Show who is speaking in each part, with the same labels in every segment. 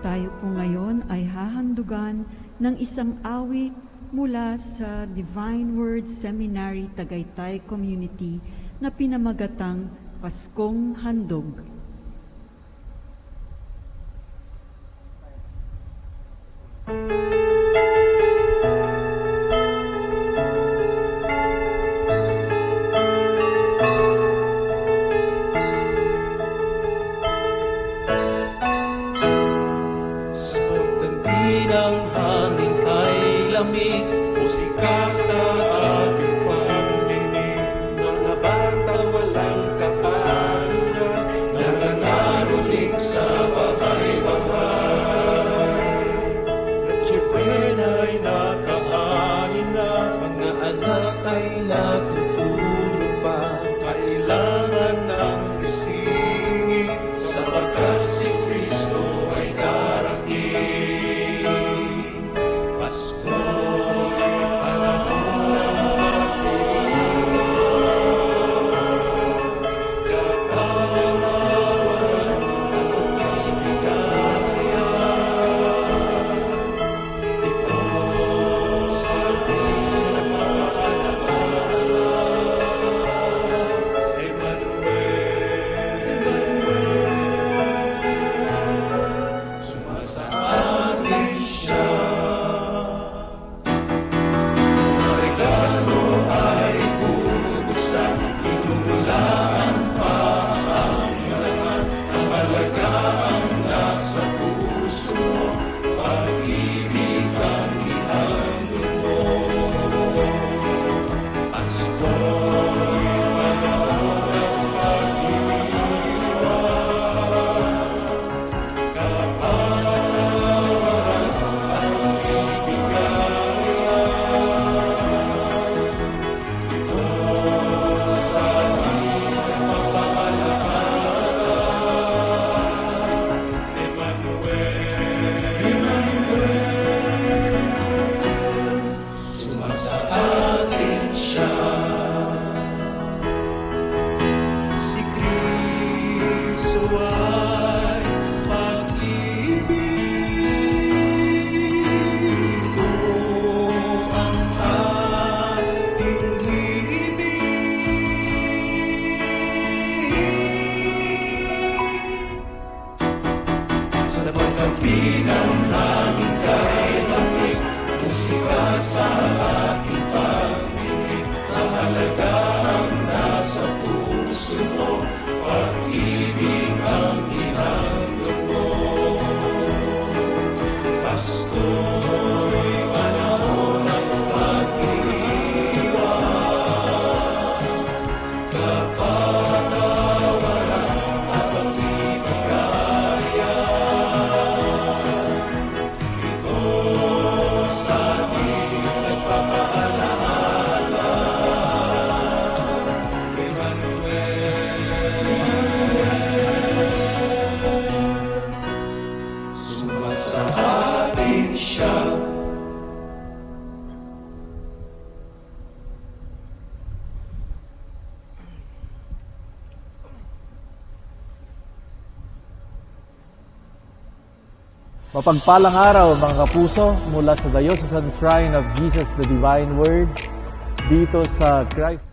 Speaker 1: Tayo po ngayon ay hahandugan ng isang awit mula sa Divine Word Seminary Tagaytay Community na pinamagatang Paskong Handog.
Speaker 2: Musika sa aking pandinig, mga bata walang kaparuan, nangangaroling sa bahay-bahay. Natsupen ay nakaahin na, mga anak ay natutulog pa, kailangan ng gisingin, sapagkat si Kristo ay darating. Pasko
Speaker 3: Mapagpalang araw mga kapuso mula sa Diocesan Shrine of Jesus the Divine Word dito sa Christ.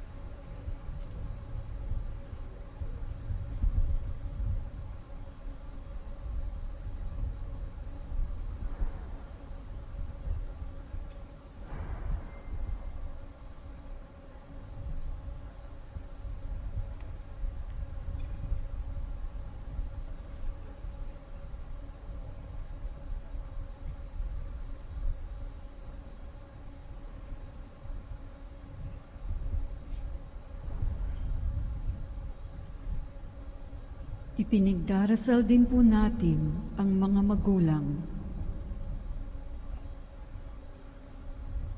Speaker 1: Ipinagdarasal din po natin ang mga magulang.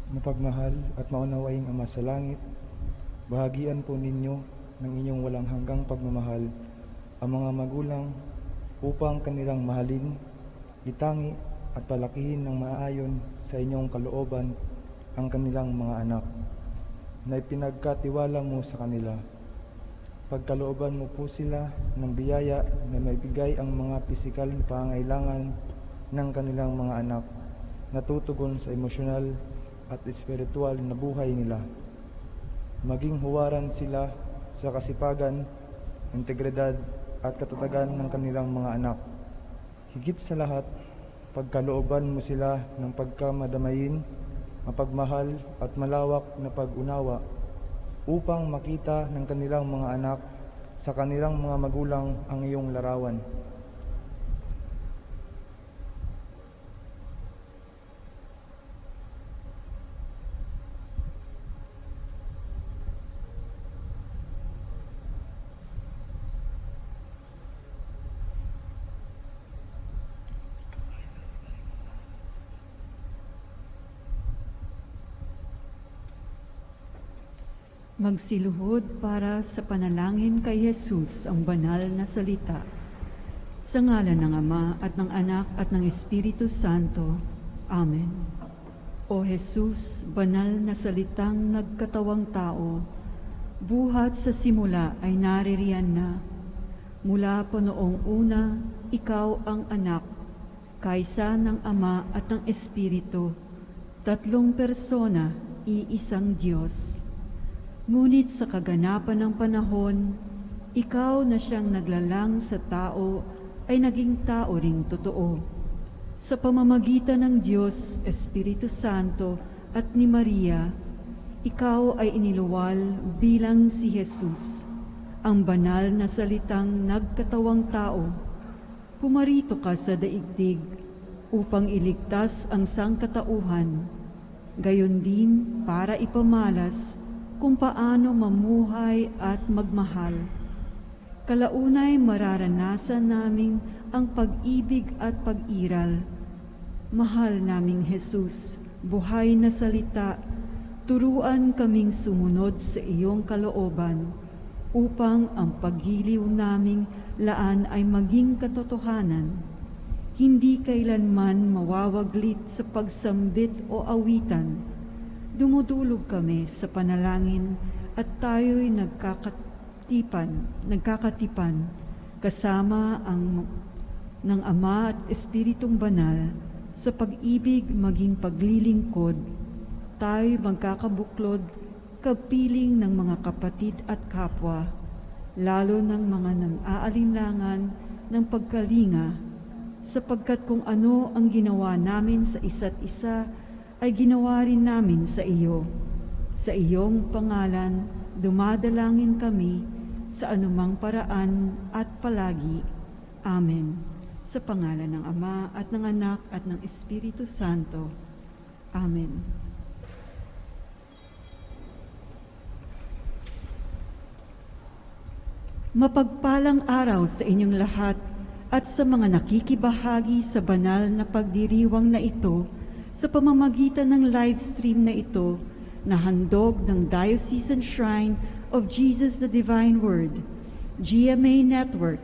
Speaker 4: Mapagmahal at maunawaing Ama sa langit, bahagian po ninyo ng inyong walang hanggang pagmamahal ang mga magulang upang kanilang mahalin, itangi at palakihin ng maayon sa inyong kalooban ang kanilang mga anak na ipinagkatiwala mo sa kanila. Pagkalooban mo po sila ng biyaya na maibigay ang mga pisikal na pangailangan ng kanilang mga anak na tutugon sa emosyonal at espiritual na buhay nila. Maging huwaran sila sa kasipagan, integridad at katatagan ng kanilang mga anak. Higit sa lahat, pagkalooban mo sila ng pagkamadamayin, mapagmahal at malawak na pag-unawa upang makita ng kanilang mga anak sa kanilang mga magulang ang iyong larawan.
Speaker 1: Magsiluhod para sa panalangin kay Jesus ang banal na salita. Sa ngalan ng Ama at ng Anak at ng Espiritu Santo. Amen. O Jesus, banal na salitang nagkatawang tao, buhat sa simula ay naririyan na. Mula po noong una, ikaw ang anak, kaysa ng Ama at ng Espiritu, tatlong persona, iisang Diyos. Ngunit sa kaganapan ng panahon, ikaw na siyang naglalang sa tao ay naging tao ring totoo. Sa pamamagitan ng Diyos, Espiritu Santo at ni Maria, ikaw ay iniluwal bilang si Jesus, ang banal na salitang nagkatawang tao. Pumarito ka sa daigdig upang iligtas ang sangkatauhan, gayon din para ipamalas kung paano mamuhay at magmahal. Kalaunay mararanasan namin ang pag-ibig at pag-iral. Mahal naming Jesus, buhay na salita, turuan kaming sumunod sa iyong kalooban upang ang paggiliw naming laan ay maging katotohanan. Hindi kailanman mawawaglit sa pagsambit o awitan. Dumudulog kami sa panalangin at tayo'y nagkakatipan kasama ng Ama at Espiritong Banal sa pag-ibig maging paglilingkod. Tayo'y magkakabuklod kapiling ng mga kapatid at kapwa, lalo ng mga nang-aalinlangan ng pagkalinga, sapagkat kung ano ang ginawa namin sa isa't isa, ay ginawa rin namin sa iyo. Sa iyong pangalan, dumadalangin kami sa anumang paraan at palagi. Amen. Sa pangalan ng Ama at ng Anak at ng Espiritu Santo. Amen. Mapagpalang araw sa inyong lahat at sa mga nakikibahagi sa banal na pagdiriwang na ito sa pamamagitan ng live stream na ito na handog ng Diocesan Shrine of Jesus the Divine Word, GMA Network,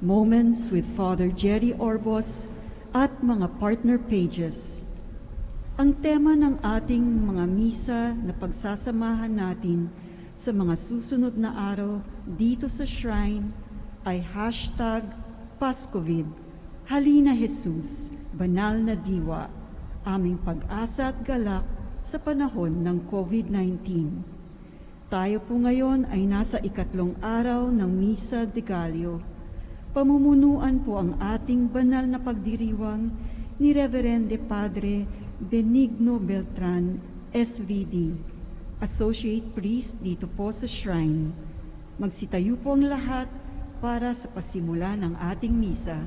Speaker 1: Moments with Father Jerry Orbos at mga partner pages. Ang tema ng ating mga misa na pagsasamahan natin sa mga susunod na araw dito sa Shrine ay #Pascovid, Halina Jesus, Banal na Diwa, aming pag-asa at galak sa panahon ng COVID-19. Tayo po ngayon ay nasa ikatlong araw ng Misa de Gallo. Pamumunuan po ang ating banal na pagdiriwang ni Reverende Padre Benigno Beltran, SVD, Associate Priest dito po sa Shrine. Magsitayo po ang lahat para sa pasimula ng ating misa.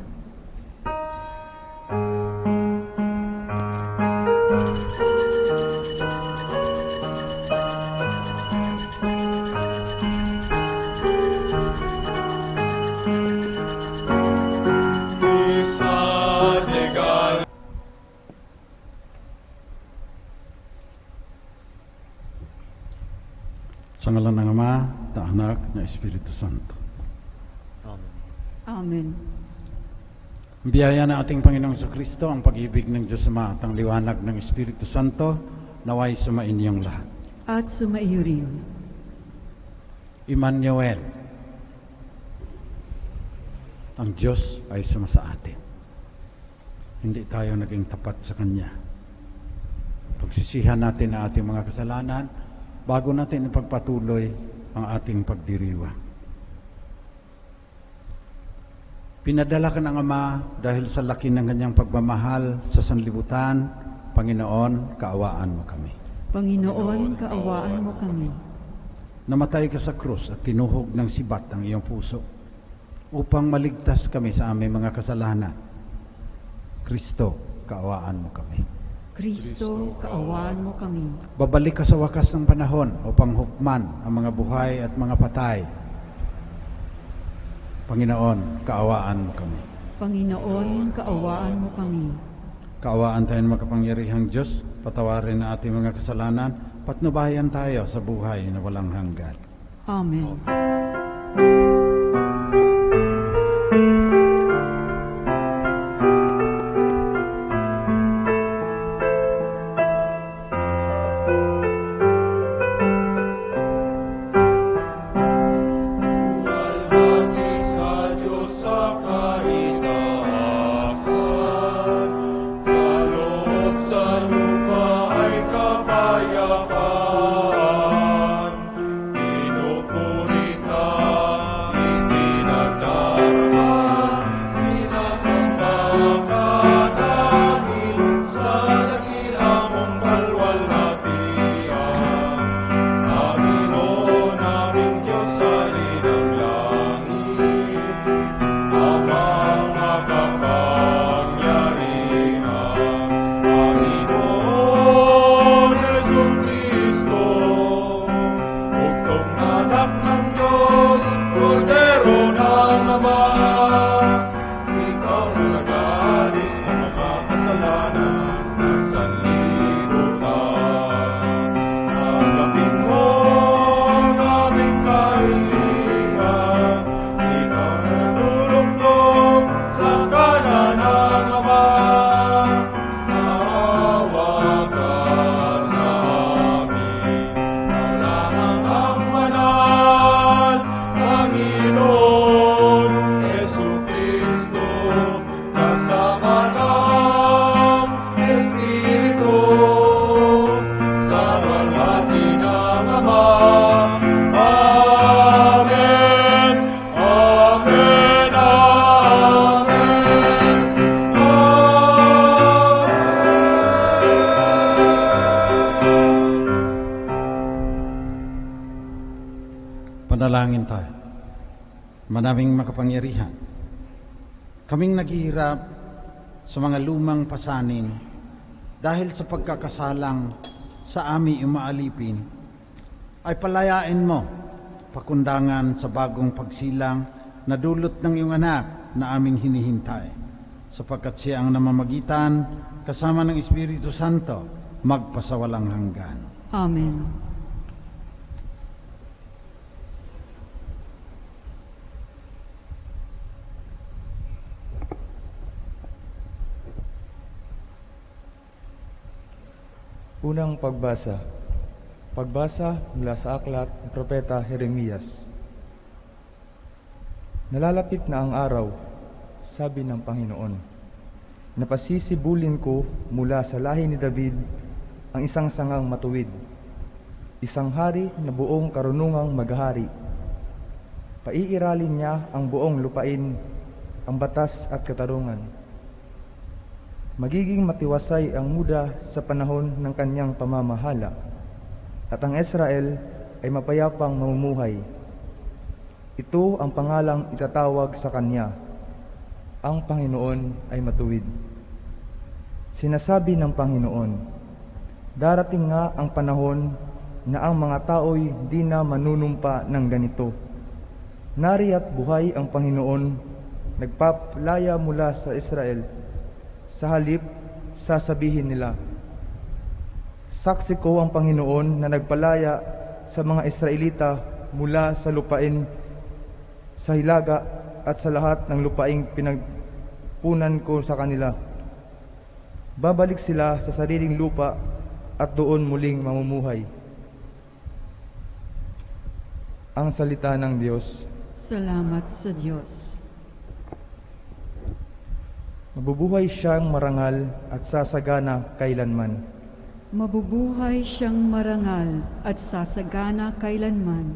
Speaker 5: Sa ngalan ng Ama, ng Anak, ng Espiritu Santo.
Speaker 3: Amen.
Speaker 1: Amen.
Speaker 5: Ang biyaya ng ating Panginoong Jesucristo, ang pag-ibig ng Diyos Ama at ang liwanag ng Espiritu Santo, naway sumain niyong lahat.
Speaker 1: At sumaiyo rin.
Speaker 5: Emmanuel, ang Diyos ay sumasa atin. hindi tayo naging tapat sa Kanya. Pagsisihan natin ang ating mga kasalanan bago natin ipagpatuloy ang ating pagdiriwang. Pinadala ka ng Ama dahil sa laki ng Kanyang pagmamahal sa sanlibutan. Panginoon, kaawaan mo kami.
Speaker 1: Panginoon, kaawaan mo kami.
Speaker 5: Namatay ka sa krus at tinuhog ng sibat ang iyong puso upang maligtas kami sa aming mga kasalanan. Kristo, kaawaan mo kami.
Speaker 1: Kristo, kaawaan mo kami.
Speaker 5: Babalik ka sa wakas ng panahon upang hukman ang mga buhay at mga patay. Panginoon, kaawaan mo kami.
Speaker 1: Panginoon, kaawaan mo kami.
Speaker 5: Kaawaan tayo ng makapangyarihang Diyos, patawarin ang ating mga kasalanan, patnubayan tayo sa buhay na walang hanggan.
Speaker 1: Amen.
Speaker 5: Panalangin tayo. Manaming makapangyarihan, kaming naghihirap sa mga lumang pasanin dahil sa pagkakasalang sa aming umaalipin, ay palayain mo pakundangan sa bagong pagsilang na dulot ng iyong anak na aming hinihintay, sapagkat siya ang namamagitan kasama ng Espiritu Santo magpasawalang hanggan.
Speaker 1: Amen.
Speaker 4: Unang pagbasa. Pagbasa mula sa aklat ng Propeta Jeremias. Nalalapit na ang araw, sabi ng Panginoon. Napasisibulin ko mula sa lahi ni David ang isang sangang matuwid, isang hari na buong karunungang maghahari. Paiiralin niya ang buong lupain, ang batas at katarungan. Magiging matiwasay ang Muda sa panahon ng kanyang pamamahala, at ang Israel ay mapayapang mamumuhay. Ito ang pangalang itatawag sa kanya, ang Panginoon ay matuwid. Sinasabi ng Panginoon, darating nga ang panahon na ang mga tao'y di na manunumpa ng ganito. Nariya't buhay ang Panginoon, nagpapalaya mula sa Israel. Sa halip, sasabihin nila, saksi ko ang Panginoon na nagpalaya sa mga Israelita mula sa lupain, sa hilaga at sa lahat ng lupaing pinagpunan ko sa kanila. Babalik sila sa sariling lupa at doon muling mamumuhay. Ang salita ng Diyos.
Speaker 1: Salamat sa Diyos.
Speaker 4: Mabubuhay siyang marangal at sasagana kailanman.
Speaker 1: Mabubuhay siyang marangal at sasagana kailanman.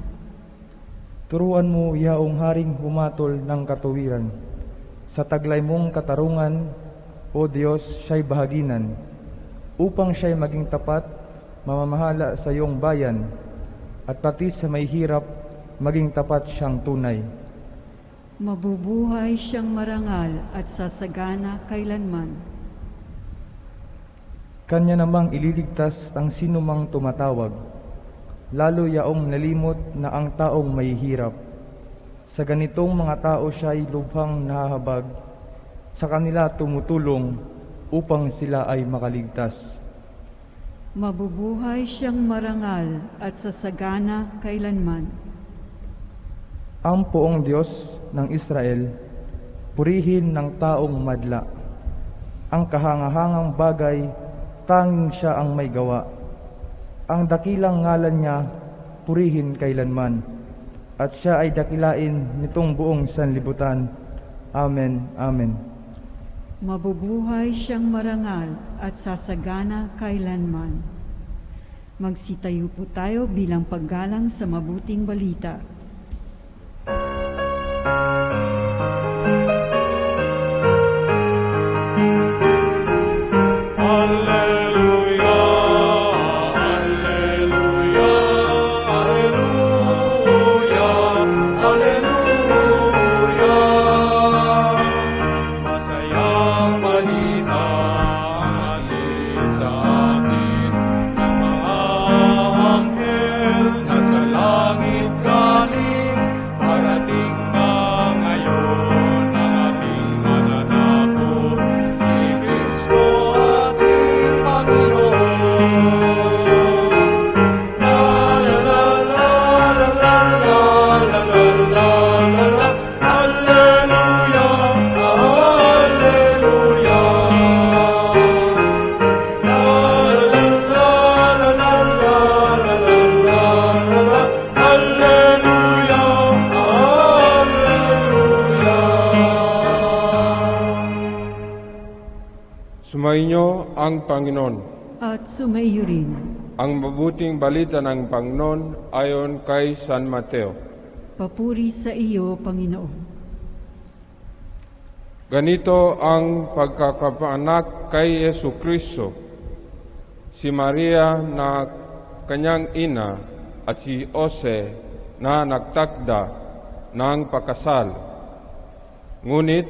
Speaker 4: Turuan mo, yaong haring humatol ng katuwiran. Sa taglay mong katarungan, O Diyos, siya'y bahaginan, upang siya'y maging tapat, mamamahala sa iyong bayan, at pati sa may hirap, maging tapat siyang tunay.
Speaker 1: Mabubuhay siyang marangal at sasagana kailanman.
Speaker 4: Kanya namang ililigtas ang sinumang tumatawag, lalo yaong nalimot na ang taong may hirap. Sa ganitong mga tao siya'y lubhang nahahabag, sa kanila tumutulong upang sila ay makaligtas.
Speaker 1: Mabubuhay siyang marangal at sasagana kailanman.
Speaker 4: Ang poong Diyos ng Israel, purihin ng taong madla. Ang kahangahangang bagay, tanging siya ang may gawa. Ang dakilang ngalan niya, purihin kailanman. At siya ay dakilain nitong buong sanlibutan. Amen. Amen.
Speaker 1: Mabubuhay siyang marangal at sasagana kailanman. Magsitayo po tayo bilang paggalang sa mabuting balita.
Speaker 6: Sumainyo ang Panginoon.
Speaker 1: At sumaiyo rin.
Speaker 6: Ang mabuting balita ng Panginoon ayon kay San Mateo.
Speaker 1: Papuri sa iyo, Panginoon.
Speaker 6: Ganito ang pagkakapanak kay Yesu Kristo. Si Maria na kanyang ina at si Jose na nagtakda ng pakasal. Ngunit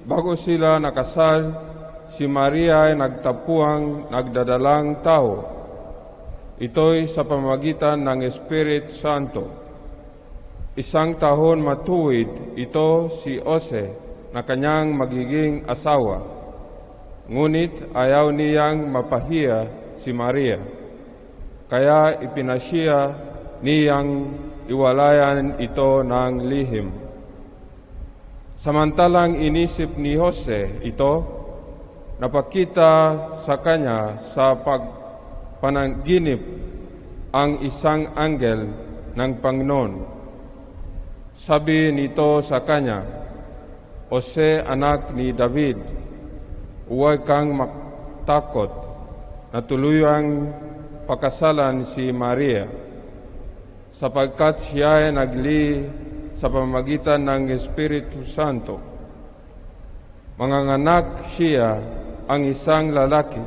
Speaker 6: bago sila nakasal, si Maria ay nagtapuang nagdadalang tao. Ito'y sa pamamagitan ng Espiritu Santo. Isang taon matuwid ito si Jose na kanyang magiging asawa. Ngunit ayaw niyang mapahiya si Maria. Kaya ipinasya niyang iwalayan ito ng lihim. Samantalang inisip ni Jose ito, napakita sa kanya sa panaginip ang isang anghel ng Panginoon. Sabi nito sa kanya, Jose, anak ni David, huwag kang matakot na tuluyang pakasalan si Maria, sapagkat siya ay nagli sa pamamagitan ng Espiritu Santo. Manganganak siya ang isang lalaki,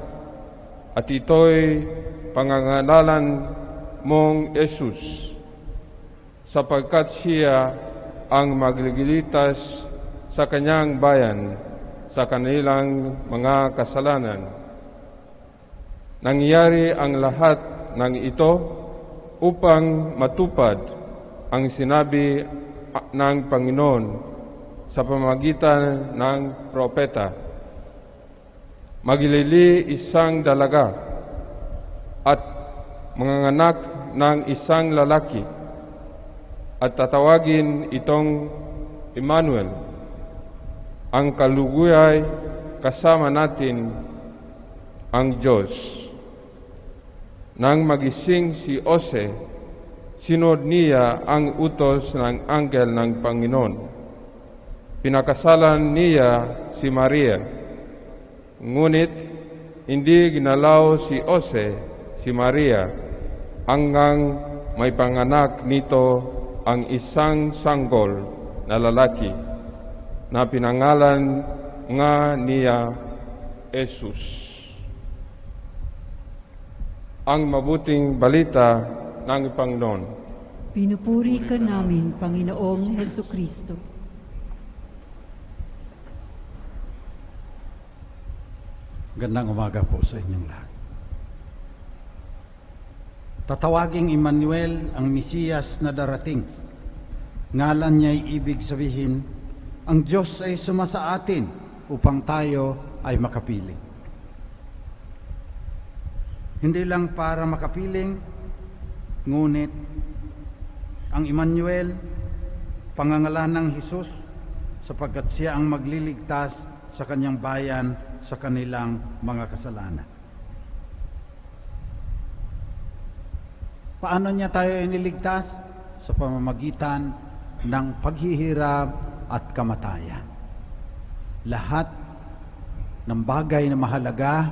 Speaker 6: at ito'y pangangalanan mong Jesus, sapagkat siya ang maglilitas sa kanyang bayan sa kanilang mga kasalanan. Nangyari ang lahat ng ito upang matupad ang sinabi ng Panginoon sa pamamagitan ng propeta. Maglili isang dalaga at manganganak ng isang lalaki at tatawagin itong Emmanuel. Ang kaluguyay kasama natin ang Diyos. Nang magising si Jose, sinunod niya ang utos ng anghel ng Panginoon. Pinakasalan niya si Maria Ngunit hindi ginalaw si Jose, si Maria, hanggang may panganak nito ang isang sanggol na lalaki na pinangalan nga niya Jesus. Ang mabuting balita ng Panginoon.
Speaker 1: Pinupuri ka namin, Panginoong Heso Kristo.
Speaker 5: Gandang umaga po sa inyong lahat. Tatawaging Emmanuel ang Mesiyas na darating. Ngalan niya'y ibig sabihin, ang Diyos ay sumasa atin upang tayo ay makapiling. Hindi lang para makapiling, ngunit ang Emmanuel, pangangalan ng Jesus, sapagkat siya ang magliligtas sa kanyang bayan sa kanilang mga kasalanan. Paano niya tayo iniligtas? Sa pamamagitan ng paghihirap at kamatayan. Lahat ng bagay na mahalaga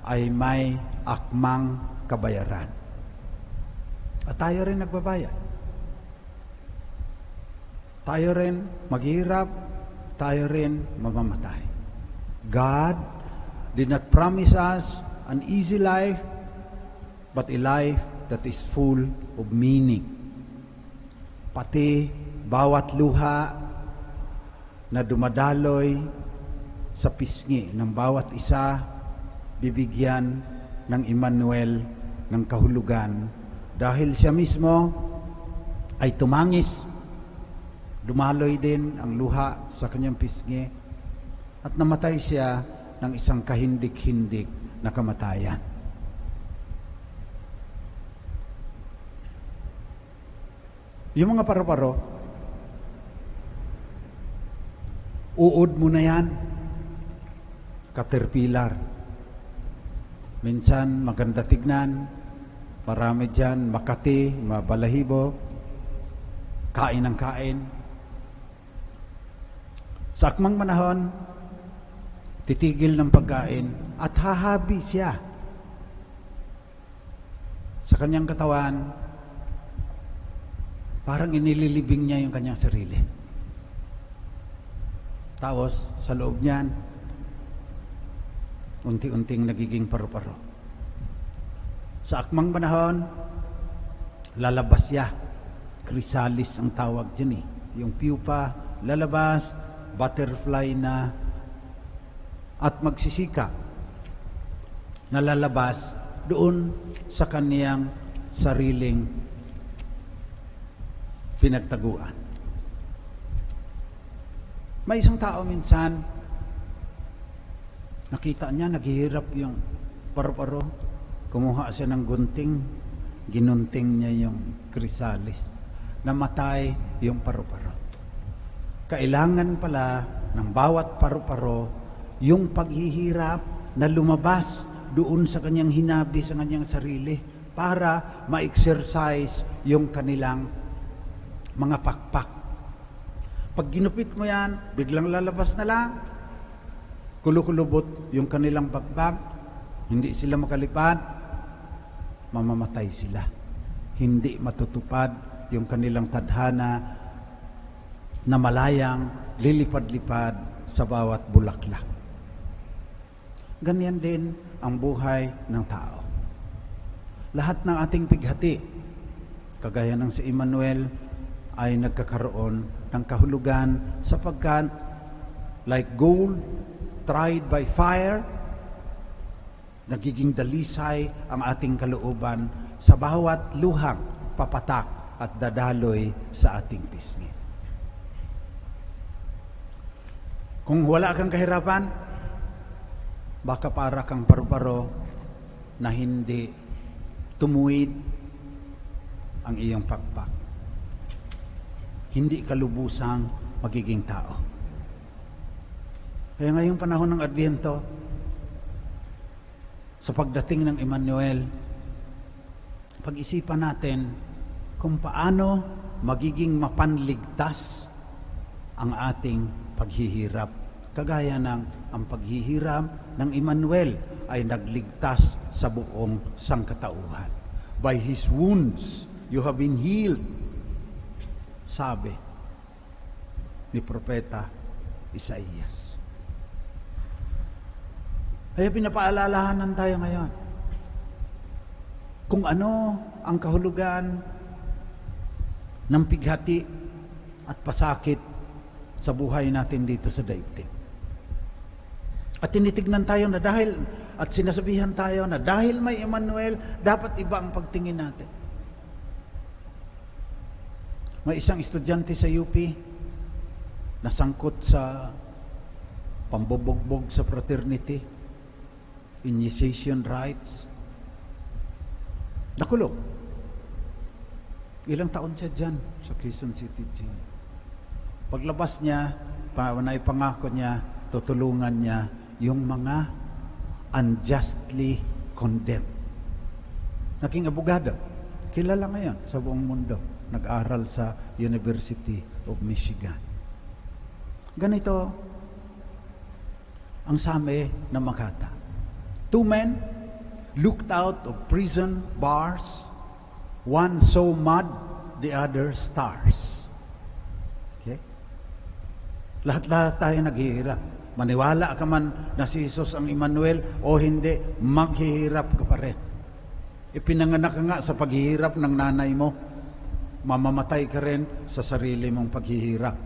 Speaker 5: ay may akmang kabayaran. At tayo rin nagbabayad. Tayo rin maghihirap, tayo rin mamamatay. God did not promise us an easy life, but a life that is full of meaning. Pati bawat luha na dumadaloy sa pisngi ng bawat isa, bibigyan ng Emmanuel ng kahulugan dahil siya mismo ay tumangis, dumaloy din ang luha sa kanyang pisngi at namatay siya ng isang kahindik-hindik na kamatayan. Yung mga paro-paro, uod mo na yan, caterpillar. Minsan maganda tignan, marami dyan, makati, mabalahibo, kain ng kain. Sa akmang manahon, titigil ng pagkain at hahabi siya sa kanyang katawan. Parang inililibing niya yung kanyang sarili. Tapos, sa loob niyan, unti-unting nagiging paru-paro. Sa akmang panahon, lalabas siya. Chrysalis ang tawag dyan eh. Yung pupa, lalabas, butterfly na, at magsisika na lalabas doon sa kaniyang sariling pinagtaguan. May isang tao minsan, nakita niya, naghihirap yung paru-paro. Kumuha siya ng gunting, ginunting niya yung chrysalis. Namatay yung paru-paro. Kailangan pala ng bawat paru-paro yung paghihirap na lumabas doon sa kanyang hinabi, sa kanyang sarili, para ma-exercise yung kanilang mga pakpak. Pag ginupit mo yan, biglang lalabas na lang. Kulukulubot yung kanilang pakpak. Hindi sila makalipad. Mamamatay sila. Hindi matutupad yung kanilang tadhana na malayang lilipad-lipad sa bawat bulaklak. Ganyan din ang buhay ng tao. Lahat ng ating pighati, kagaya ng si Emmanuel, ay nagkakaroon ng kahulugan sapagkat like gold tried by fire, nagiging dalisay ang ating kalooban sa bawat luhang papatak at dadaloy sa ating pisngi. Kung wala kang kahirapan, baka para kang paru-paro na hindi tumuwid ang iyong pakpak. Hindi ka lubusang magiging tao. Kaya ngayong panahon ng Adbyento, sa pagdating ng Emmanuel, pag-isipan natin kung paano magiging mapanligtas ang ating paghihirap, kagaya ng ang paghihirap ng Emmanuel ay nagligtas sa buong sangkatauhan. By His wounds, you have been healed. Sabi ni Propeta Isaías. Kaya pinapaalalahanan tayo ngayon kung ano ang kahulugan ng pighati at pasakit sa buhay natin dito sa daigdig. At tinitignan tayo na dahil, at sinasabihan tayo na dahil may Emmanuel, dapat iba ang pagtingin natin. May isang estudyante sa UP na sangkot sa pambobogbog sa fraternity, initiation rites. Nakulong. Ilang taon siya dyan sa Quezon City Jail. Paglabas niya, naipangako niya, tutulungan niya yung mga unjustly condemned. Naging abogado. Kilala ngayon sa buong mundo. Nag-aral sa University of Michigan. Ganito ang sabi ng Makata. 2 men looked out of prison bars. One saw mud, the other stars. Okay? Lahat-lahat tayo naghihirap. Maniwala ka man na si Jesus ang Emmanuel o hindi, maghihirap ka pa rin. Ipinanganak ka nga sa paghihirap ng nanay mo. Mamamatay ka rin sa sarili mong paghihirap.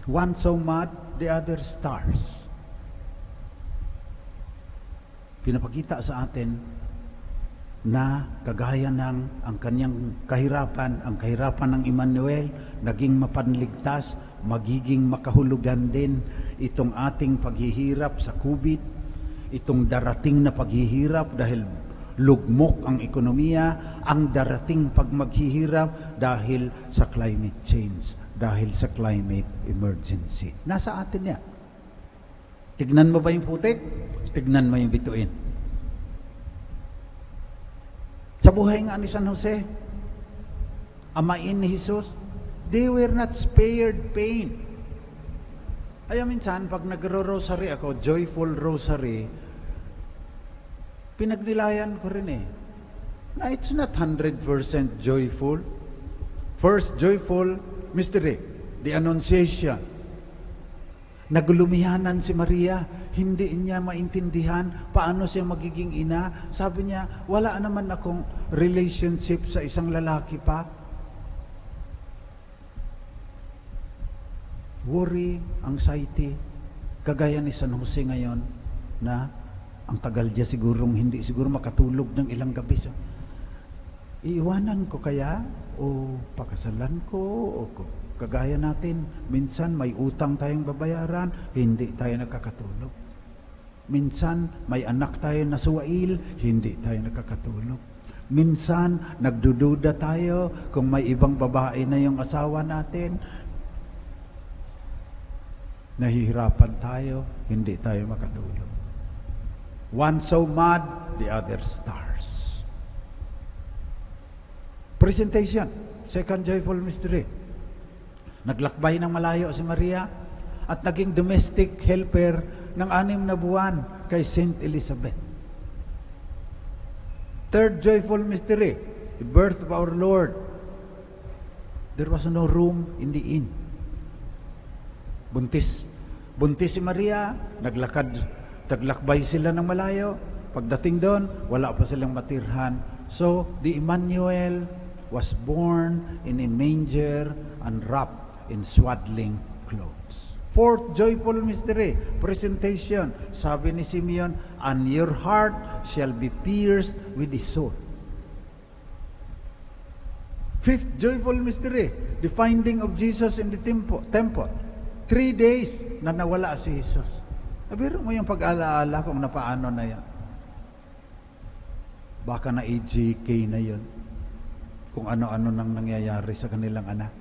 Speaker 5: One saw mud, the other stars. Pinapakita sa atin na kagaya ng ang kanyang kahirapan, ang kahirapan ng Emmanuel, naging mapanligtas, magiging makahulugan din itong ating paghihirap sa COVID, itong darating na paghihirap dahil lugmok ang ekonomiya, ang darating pag maghihirap dahil sa climate change, dahil sa climate emergency. Nasa atin yan. Tignan mo ba yung putik? Tignan mo yung bituin. Sa buhay nga ni San Jose, amain ni Jesus, they were not spared pain. Kaya minsan, pag nagro-rosary ako, joyful rosary, pinagnilayan ko rin na it's not 100% joyful. First joyful mystery, the Annunciation. Naglumihanan si Maria, hindi niya maintindihan paano siya magiging ina. Sabi niya, wala naman akong relationship sa isang lalaki pa. Worry, anxiety, kagaya ni San Jose ngayon na ang tagal niya hindi siguro makatulog ng ilang gabi. So, iiwanan ko kaya o pakasalan ko o kagaya natin, minsan may utang tayong babayaran, hindi tayo nakakatulog. Minsan may anak tayo na suwail, hindi tayo nakakatulog. Minsan nagdududa tayo kung may ibang babae na yung asawa natin. Nahihirapan tayo, hindi tayo makatulog. One saw mud, the other stars. Presentation, second joyful mystery. Naglakbay ng malayo si Maria at naging domestic helper ng 6 na buwan kay Saint Elizabeth. Third joyful mystery, the birth of our Lord. There was no room in the inn. Buntis si Maria, naglakbay sila ng malayo. Pagdating doon, wala pa silang matirhan. So, the Emmanuel was born in a manger and wrapped in swaddling clothes. Fourth joyful mystery, presentation. Sabi ni Simeon, and your heart shall be pierced with a sword. Fifth joyful mystery, the finding of Jesus in the temple. 3 days na nawala si Jesus. Nabiro mo yung pag-alaala kung napaano na yan. Baka na AJK na yun. Kung ano-ano nang nangyayari sa kanilang anak.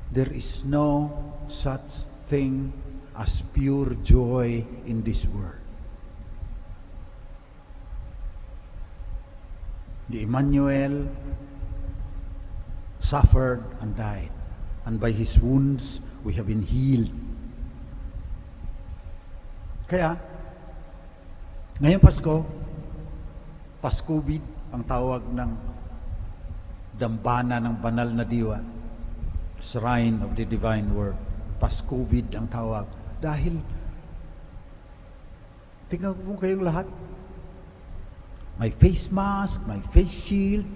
Speaker 5: There is no such thing as pure joy in this world. The Emmanuel suffered and died, and by His wounds we have been healed. Kaya, ngayong Pasko, Paskubid ang tawag ng dambana ng banal na diwa, Shrine of the Divine Word. Paskubid ang tawag. Dahil, tingnan mo kayong lahat, may face mask, may face shield,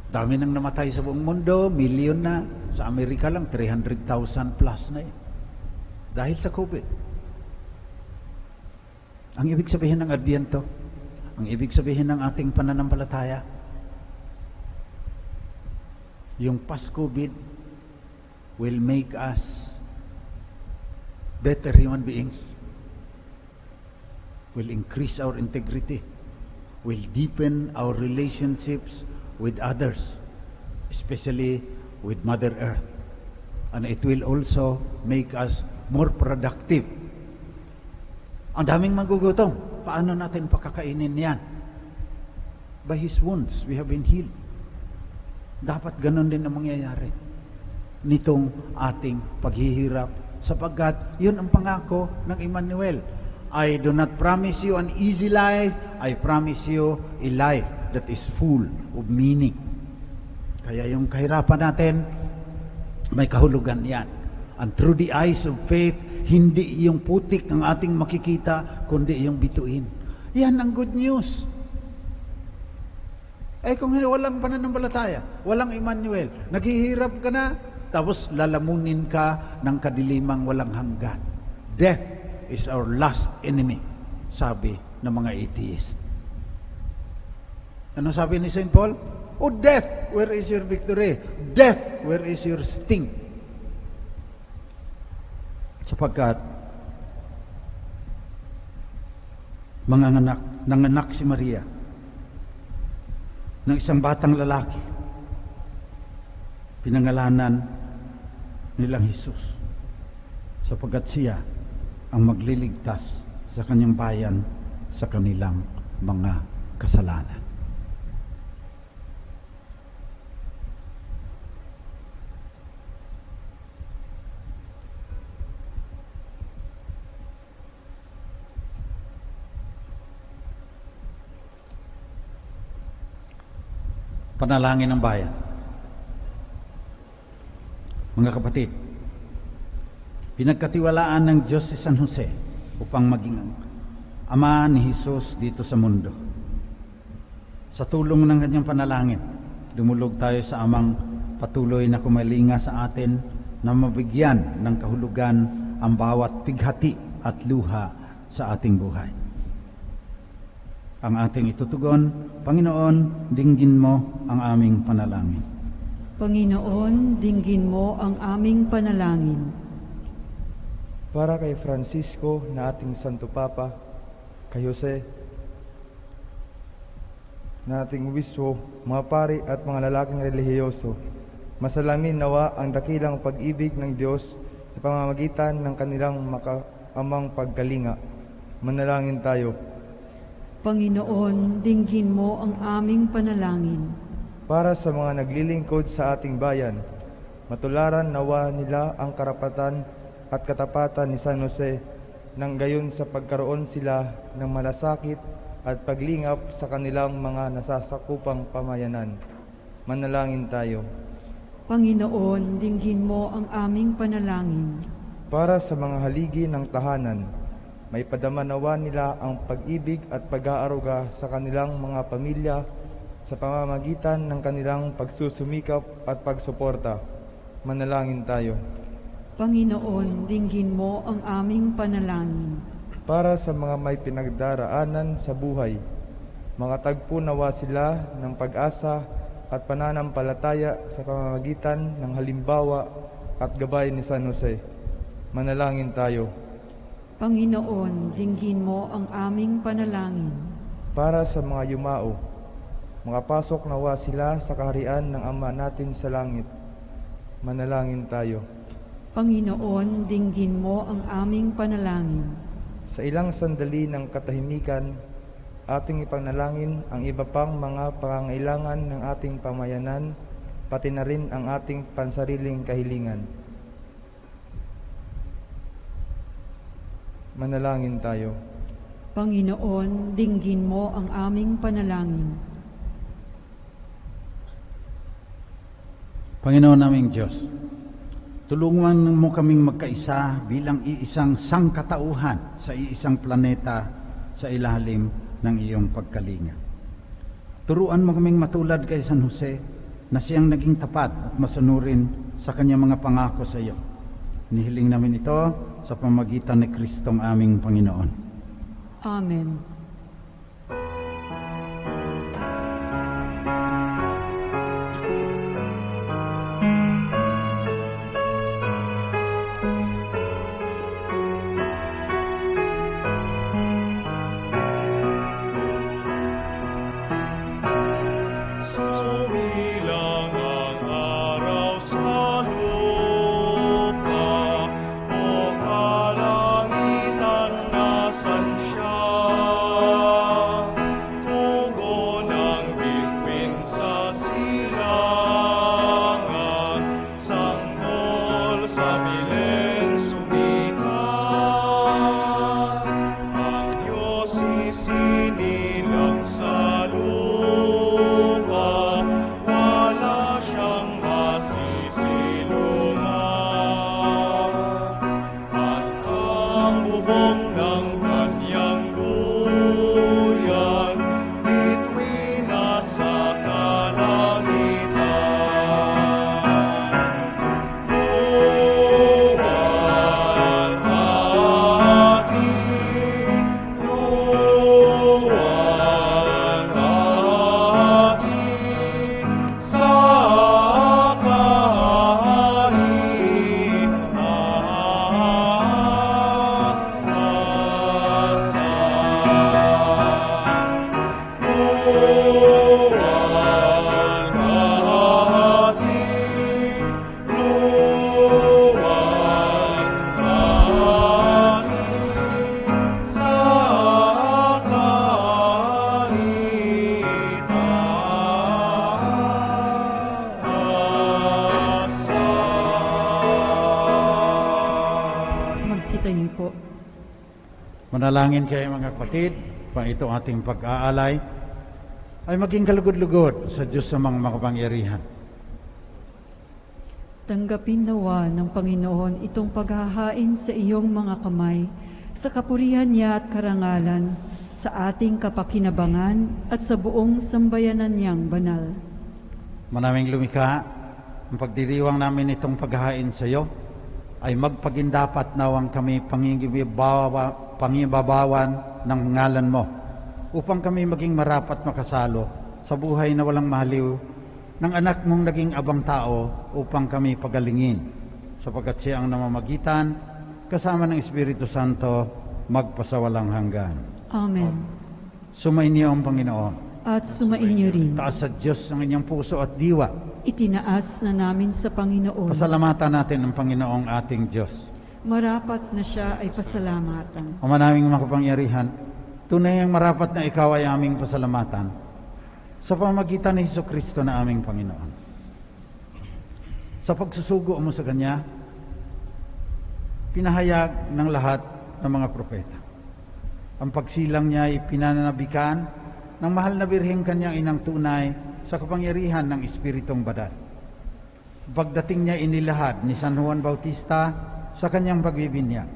Speaker 5: dami nang namatay sa buong mundo, milyon na. Sa Amerika lang, 300,000 plus na yun. Dahil sa COVID. Ang ibig sabihin ng Adbyento, ang ibig sabihin ng ating pananampalataya, yung Paskubid will make us better human beings, will increase our integrity, will deepen our relationships with others, especially with Mother Earth. And it will also make us more productive. Ang daming magugutom. Paano natin pakakainin yan? By His wounds, we have been healed. Dapat ganun din ang mangyayari nitong ating paghihirap, sapagkat yun ang pangako ng Emmanuel. I do not promise you an easy life, I promise you a life that is full of meaning. Kaya yung kahirapan natin, may kahulugan yan. And through the eyes of faith, hindi yung putik ang ating makikita, kundi yung bituin. Yan ang good news. Kung walang pananampalataya, walang Emmanuel, naghihirap ka na, tapos lalamunin ka ng kadilimang walang hanggan. Death is our last enemy, sabi ng mga atheist. Ano sabi ni St. Paul? Oh, death, where is your victory? Death, where is your sting? Sapagkat nanganak si Maria ng isang batang lalaki. Pinangalanan nilang Jesus, sapagkat siya ang magliligtas sa kanyang bayan sa kanilang mga kasalanan. Panalangin ng bayan. Mga kapatid, pinagkatiwalaan ng Diyos si San Jose upang maging ang ama ni Jesus dito sa mundo. Sa tulong ng kanyang panalangin, dumulog tayo sa amang patuloy na kumalinga sa atin na mabigyan ng kahulugan ang bawat pighati at luha sa ating buhay. Ang ating itutugon, Panginoon, dinggin mo ang aming panalangin.
Speaker 1: Panginoon, dinggin mo ang aming panalangin.
Speaker 4: Para kay Francisco na ating Santo Papa, kay Jose, na ating obispo, mga pari at mga lalaking relihiyoso, masalamin nawa ang dakilang pag-ibig ng Diyos sa pamamagitan ng kanilang makaamang pagkalinga. Manalangin tayo.
Speaker 1: Panginoon, dinggin mo ang aming panalangin.
Speaker 4: Para sa mga naglilingkod sa ating bayan, matularan nawa nila ang karapatan at katapatan ni San Jose nang gayon sa pagkaroon sila ng malasakit at paglingap sa kanilang mga nasasakupang pamayanan. Manalangin tayo.
Speaker 1: Panginoon, dinggin mo ang aming panalangin.
Speaker 4: Para sa mga haligi ng tahanan, may padama nawa nila ang pag-ibig at pag-aaruga sa kanilang mga pamilya sa pamamagitan ng kanilang pagsusumikap at pagsuporta. Manalangin tayo.
Speaker 1: Panginoon, dinggin mo ang aming panalangin.
Speaker 4: Para sa mga may pinagdaraanan sa buhay, makatagpo nawa sila ng pag-asa at pananampalataya sa pamamagitan ng halimbawa at gabay ni San Jose. Manalangin tayo.
Speaker 1: Panginoon, dinggin mo ang aming panalangin.
Speaker 4: Para sa mga yumao, makapasok nawa sila sa kaharian ng Ama natin sa langit. Manalangin tayo.
Speaker 1: Panginoon, dinggin mo ang aming panalangin.
Speaker 4: Sa ilang sandali ng katahimikan, ating ipanalangin ang iba pang mga pangangailangan ng ating pamayanan pati na rin ang ating pansariling kahilingan. Manalangin tayo.
Speaker 1: Panginoon, dinggin mo ang aming panalangin.
Speaker 5: Panginoon naming Diyos, tulungan mo kaming magkaisa bilang iisang sangkatauhan sa iisang planeta sa ilalim ng iyong pagkalinga. Turuan mo kaming matulad kay San Jose na siyang naging tapat at masunurin sa kanyang mga pangako sa iyo. Nihiling namin ito sa pamamagitan ni Kristong aming Panginoon.
Speaker 1: Amen.
Speaker 2: Sumilang ang araw sa lupa, o kalangitan nasan siya? Tugon ang bituin sa silangan, sanggol sa bilen sumikat. Ang Diyos isinilang sa lupa, wala siyang masisilungan. At ang bubong ng kanyang duyan, bituin na sa kalangitan. Luwan aking, luwan aking, sa
Speaker 1: Magsitayo po.
Speaker 5: Manalangin kayo mga kapatid, pang ito ating pag-aalay ay maging kalugod-lugod sa Diyos sa mga makapangyarihan.
Speaker 1: Tanggapin nawa ng Panginoon itong paghahain sa iyong mga kamay, sa kapurihan niya at karangalan, sa ating kapakinabangan at sa buong sambayanan niyang banal.
Speaker 5: Manaming lumikha, ang pagdiriwang namin itong paghahain sa iyo ay magpagindapat nawang kami pangibabawan ng ngalan mo, upang kami maging marapat makasalo sa buhay na walang mahaliw ng anak mong naging abang tao, upang kami pagalingin, sapagkat siya ang namamagitan kasama ng Espiritu Santo magpasawalang hanggan.
Speaker 1: Amen.
Speaker 5: Sumainyo ang Panginoon.
Speaker 1: At sumainyo rin.
Speaker 5: Taas sa Diyos ang inyong puso at diwa.
Speaker 1: Itinaas na namin sa Panginoon.
Speaker 5: Pasalamatan natin ang Panginoong ating Diyos.
Speaker 1: Marapat na siya ay pasalamatan.
Speaker 5: Ama naming makapangyarihan, tunay ang marapat na ikaw ay aming pasalamatan sa pamamagitan ni Jesucristo na aming Panginoon. Sa pagsusugo mo sa Kanya, pinahayag ng lahat ng mga propeta. Ang pagsilang niya ay pinananabikan ng mahal na birheng Kanyang inang tunay sa kapangyarihan ng Espiritong Banal. Pagdating niya inilahad ni San Juan Bautista sa kanyang pagbibinyag.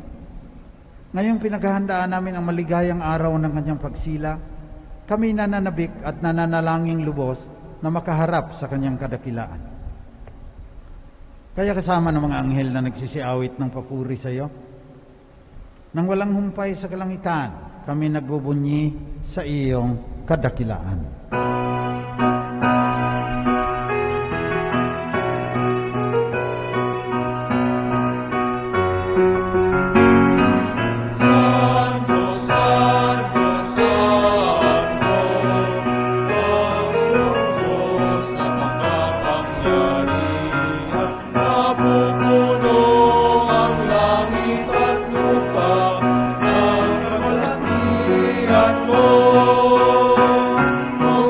Speaker 5: Ngayong pinaghahandaan namin ang maligayang araw ng kanyang pagsila, kami nananabik at nananalangin lubos na makaharap sa kanyang kadakilaan. Kaya kasama ng mga anghel na nagsisiawit ng papuri sa iyo, nang walang humpay sa kalangitan, kami nagbubunyi sa iyong kadakilaan.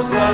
Speaker 2: Sa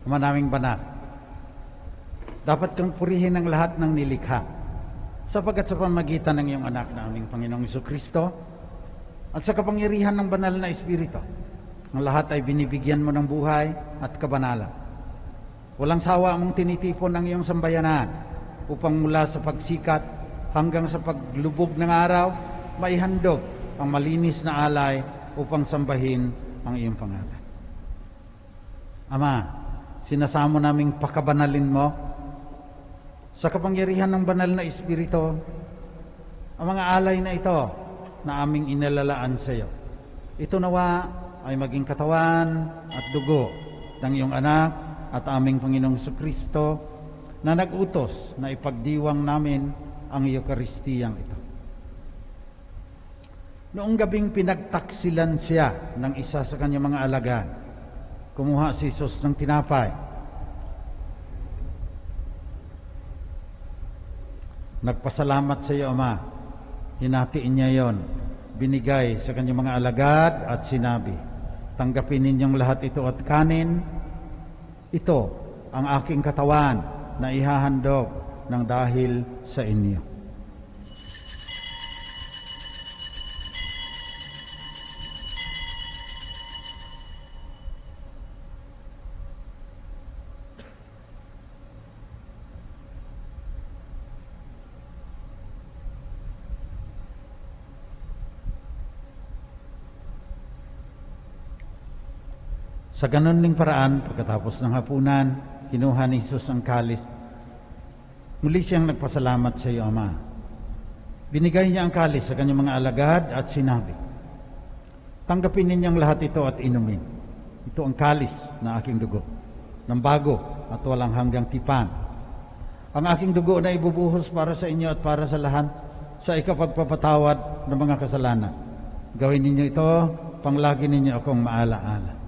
Speaker 5: Ama naming banal, dapat kang purihin ang lahat ng nilikha, sapagkat sa pamagitan ng iyong anak na aming Panginoong Jesucristo at sa kapangyarihan ng banal na Espiritu, ang lahat ay binibigyan mo ng buhay at kabanalan. Walang sawa mong tinitipon ang iyong sambayanan upang mula sa pagsikat hanggang sa paglubog ng araw, maihandog ang malinis na alay upang sambahin ang iyong pangalan. Ama, sinasamo naming pakabanalin mo sa kapangyarihan ng banal na Espiritu ang mga alay na ito na aming inalalaan sa iyo. Ito nawa ay maging katawan at dugo ng iyong anak at aming Panginoong Jesucristo na nag-utos na ipagdiwang namin ang Eukaristiyang ito. Noong gabing pinagtaksilan siya ng isa sa kanyang mga alagad, kumuha si Jesus ng tinapay. Nagpasalamat sa iyo, Ama. Hinatiin niya yon, binigay sa kanyang mga alagad at sinabi, tanggapin ninyong lahat ito at kanin. Ito ang aking katawan na ihahandog ng dahil sa inyo. Sa ganon ning paraan, pagkatapos ng hapunan, kinuha ni Jesus ang kalis. Muli siyang nagpasalamat sa iyo, Ama. Binigay niya ang kalis sa kanyang mga alagad at sinabi, tanggapin ninyong lahat ito at inumin. Ito ang kalis na aking dugo, ng bago at walang hanggang tipan. Ang aking dugo na ibubuhos para sa inyo at para sa lahat sa ikapagpapatawad ng mga kasalanan. Gawin ninyo ito, panglagi ninyo akong maalaala.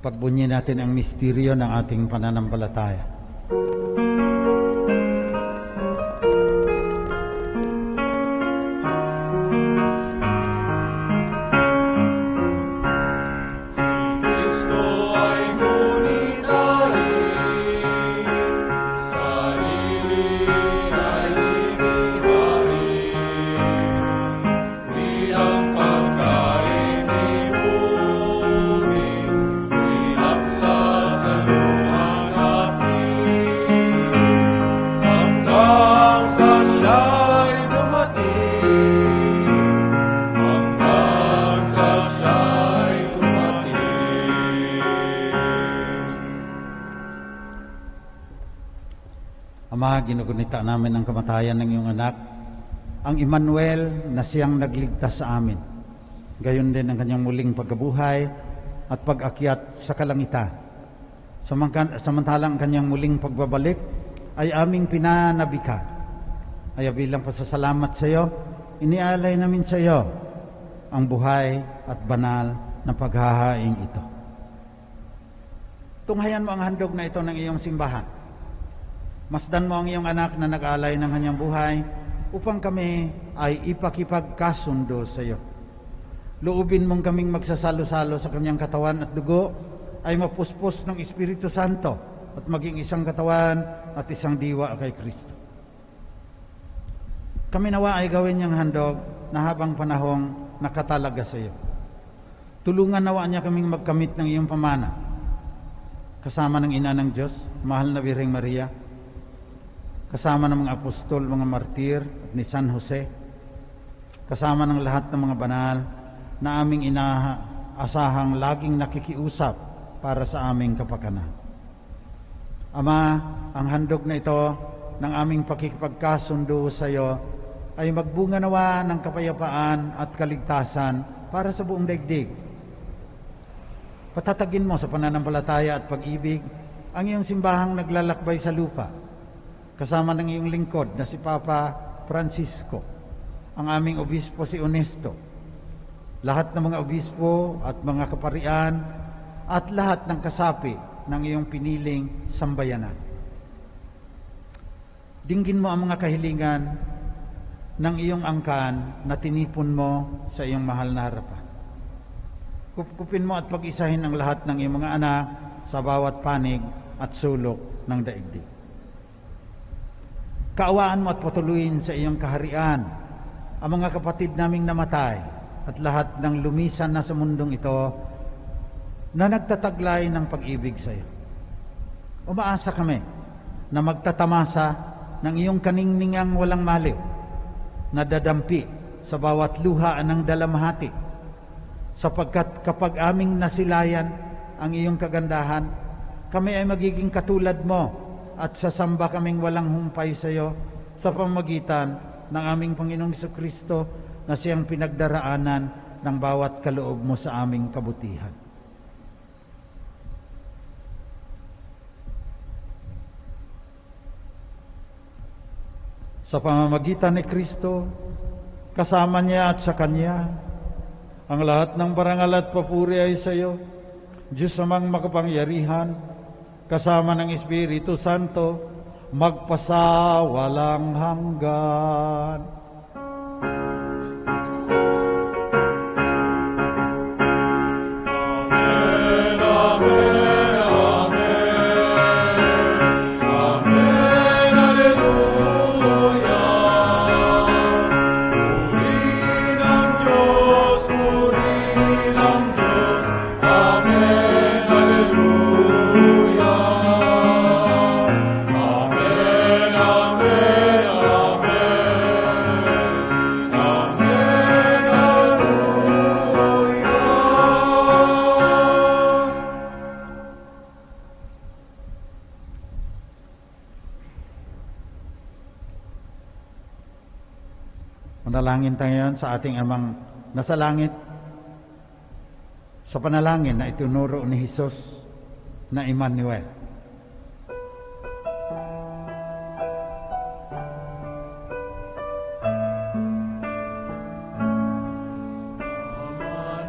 Speaker 5: Pagbunyi natin ang misteryo ng ating pananampalataya.
Speaker 2: Si Kristo ay ngunit daig, sarili ay inihain, di ang pagkain inumin, sasaluhan natin hanggang sa siya'y dumating, hanggang sa siya'y dumating.
Speaker 5: Ama, ginugunita namin ang kamatayan ng iyong anak, ang Emmanuel na siyang nagligtas sa amin. Gayon din ang kanyang muling pagkabuhay at pag-akyat sa kalangitan. Samantalang kanyang muling pagbabalik ay aming pinanabika. Ay bilang pasasalamat sa iyo, inialay namin sa iyo ang buhay at banal na paghahaing ito. Tunghayan mo ang handog na ito ng iyong simbahan. Masdan mo ang iyong anak na nag-alay ng kanyang buhay upang kami ay ipakipagkasundo sa iyo. Loobin mong kaming magsasalo-salo sa kanyang katawan at dugo ay mapuspos ng Espiritu Santo at maging isang katawan at isang diwa kay Kristo. Kami nawa ay gawin niyang handog na habang panahong nakatalaga sa iyo. Tulungan nawa niya kaming magkamit ng iyong pamana, kasama ng Ina ng Diyos, mahal na Birheng Maria, kasama ng mga apostol, mga martir at ni San Jose, kasama ng lahat ng mga banal na aming inaasahang laging nakikiusap para sa aming kapakanan. Ama, ang handog na ito ng aming pakikipagkasundo sa iyo ay magbunga nawa ng kapayapaan at kaligtasan para sa buong daigdig. Patatagin mo sa pananampalataya at pag-ibig ang iyong simbahang naglalakbay sa lupa, kasama ng iyong lingkod na si Papa Francisco, ang aming obispo si Onesto, lahat ng mga obispo at mga kaparian, at lahat ng kasapi ng iyong piniling sambayanan. Dinggin mo ang mga kahilingan ng iyong angkan na tinipon mo sa iyong mahal na harapan. Kupkupin mo at pag-isahin ang lahat ng iyong mga anak sa bawat panig at sulok ng daigdig. Kaawaan mo at patuloyin sa iyong kaharian ang mga kapatid naming namatay at lahat ng lumisan na sa mundong ito na nagtataglay ng pag-ibig sa iyo. Umaasa kami na magtatamasa ng iyong kaningningang walang maliw na dadampi sa bawat luha ng dalamhati, sapagkat kapag aming nasilayan ang iyong kagandahan, kami ay magiging katulad mo at sasamba kaming walang humpay sa iyo sa pamagitan ng aming Panginoong Jesucristo na siyang pinagdaraanan ng bawat kaloob mo sa aming kabutihan. Sa pamamagitan ni Kristo, kasama niya at sa Kanya, ang lahat ng parangal at papuri ay sa iyo, Diyos amang makapangyarihan, kasama ng Espiritu Santo, magpasawalang hanggan.
Speaker 2: Amen, amen, amen. Amen, hallelujah. Purihin ang Diyos, purihin ang Diyos. Amen, hallelujah. Amen, amen, amen. Amen, hallelujah.
Speaker 5: Manalangin tayo ngayon sa ating amang nasa langit, sa panalangin na itinuro ni Jesus na Emmanuel.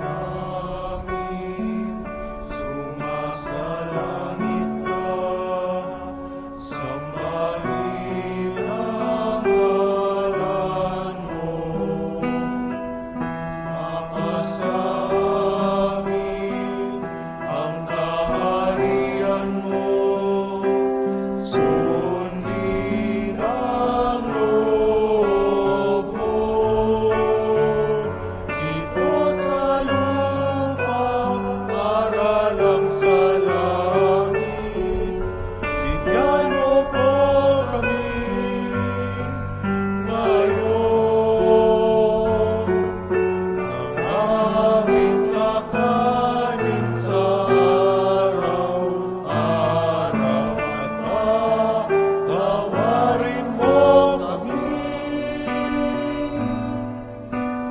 Speaker 2: Namin, sumasalangit ka, sambahin ang ngalan mo. Mapasa amin ang kaharian mo, sundin ang loob mo. Dito sa lupa, para lang sa langit. Bigyan mo po kami ngayon ng aming kakanin sa araw-araw, at patawarin mo kami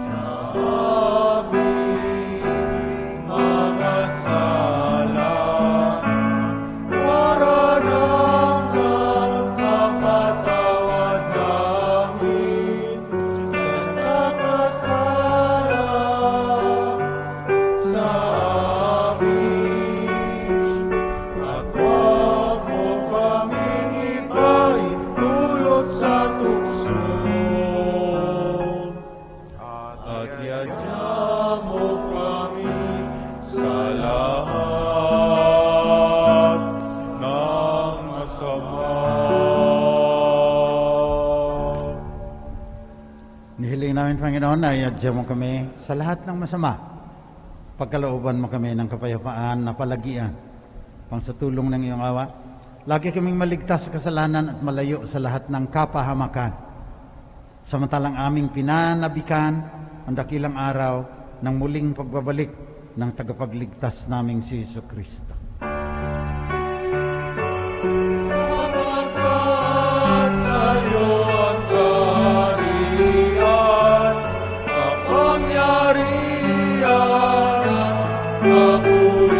Speaker 2: sa aming mga sala. Para ng kapapatawad namin sa nagkakasala sa amin. At huwag mo kaming ibahin dulot sa tukso, at yadya mo kami sa lahat ng masama.
Speaker 5: Nihiling namin, Panginoon, na iadya mo kami sa lahat ng masama. Pagkalooban mo kami ng kapayapaan na palagian. Pang sa tulong ng iyong awa, lagi kaming maligtas sa kasalanan at malayo sa lahat ng kapahamakan. Samantalang aming pinanabikan ang dakilang araw ng muling pagbabalik ng tagapagligtas naming si Jesucristo.
Speaker 2: Sapagkat sa'yo ang kaharian, kapangyarihan, kapurihan,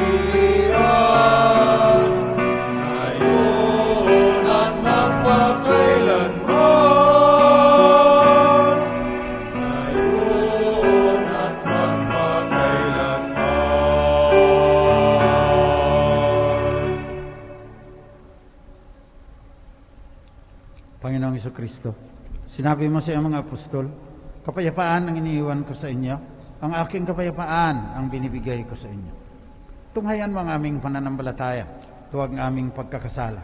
Speaker 2: ngayon at magpakailanman. Ngayon at magpakailanman.
Speaker 5: Jesucristo. Sinabi mo sa iyong mga apostol, kapayapaan ang iniiwan ko sa inyo, ang aking kapayapaan ang binibigay ko sa inyo. Tunghayan mo ang aming pananampalataya, tuwag ang aming pagkakasala.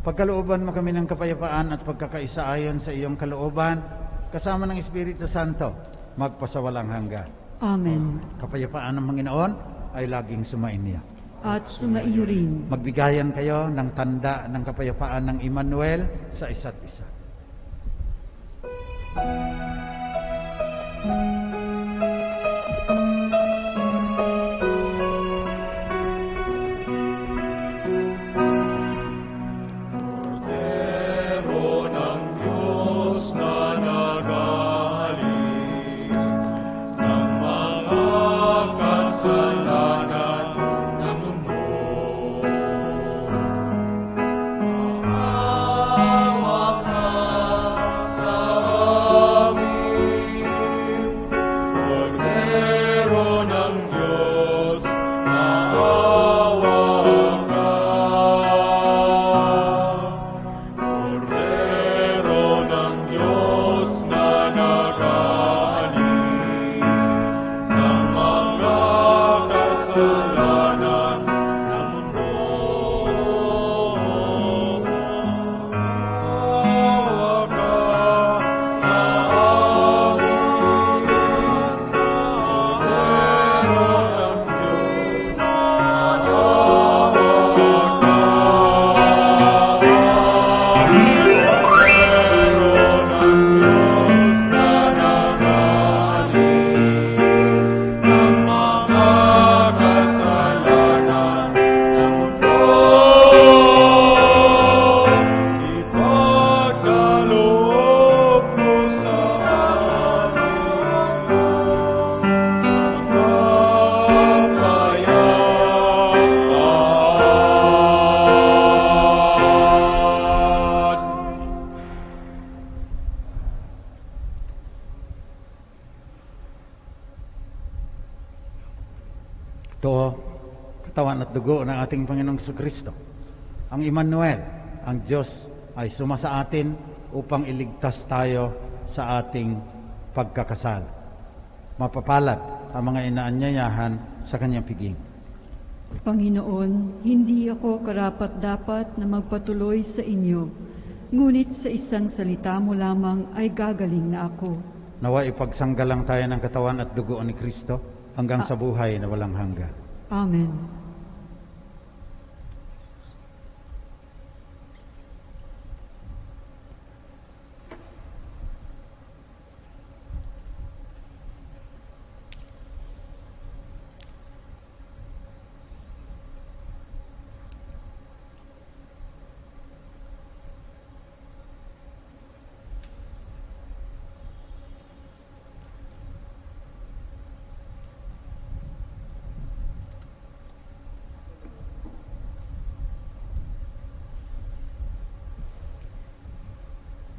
Speaker 5: Pagkalooban mo kami ng kapayapaan at pagkakaisa ayon sa iyong kalooban, kasama ng Espiritu Santo, magpasawalang hanggan.
Speaker 1: Amen.
Speaker 5: Kapayapaan ng Panginoon ay laging sumainyo.
Speaker 1: At sumaiyo rin.
Speaker 5: Magbigayan kayo ng tanda ng kapayapaan ng Emmanuel sa isa't isa.
Speaker 2: Cordero ng Diyos na nag-aalis ng mga kasalanan ng mundo. Maawa ka sa amin, Cordero ng Diyos, maawa ka. Cordero ng Diyos na nag-aalis ng mga kasalanan ng mundo. Maawa ka sa amin, Cordero ng Diyos, maawa ka.
Speaker 5: Ito, katawan at dugo ng ating Panginoong Jesucristo. Ang Emmanuel, ang Diyos, ay sumasa atin upang iligtas tayo sa ating pagkakasala. Mapapalad ang mga inaanyayahan sa kanyang piging.
Speaker 1: Panginoon, hindi ako karapat-dapat na magpatuloy sa inyo, ngunit sa isang salita mo lamang ay gagaling na ako.
Speaker 5: Nawa ipagsanggalang tayo ng katawan at dugo ni Kristo hanggang sa buhay na walang hanggan.
Speaker 1: Amen.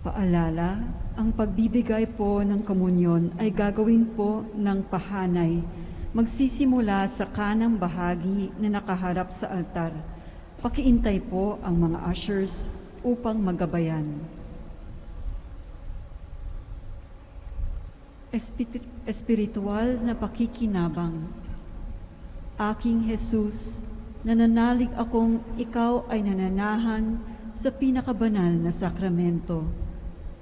Speaker 1: Paalala, ang pagbibigay po ng komunyon ay gagawin po ng pahanay, magsisimula sa kanang bahagi na nakaharap sa altar. Pakiintay po ang mga ushers upang magabayan. Espiritual na pakikinabang. Aking Jesus, nananalig akong ikaw ay nananahan sa pinakabanal na sakramento.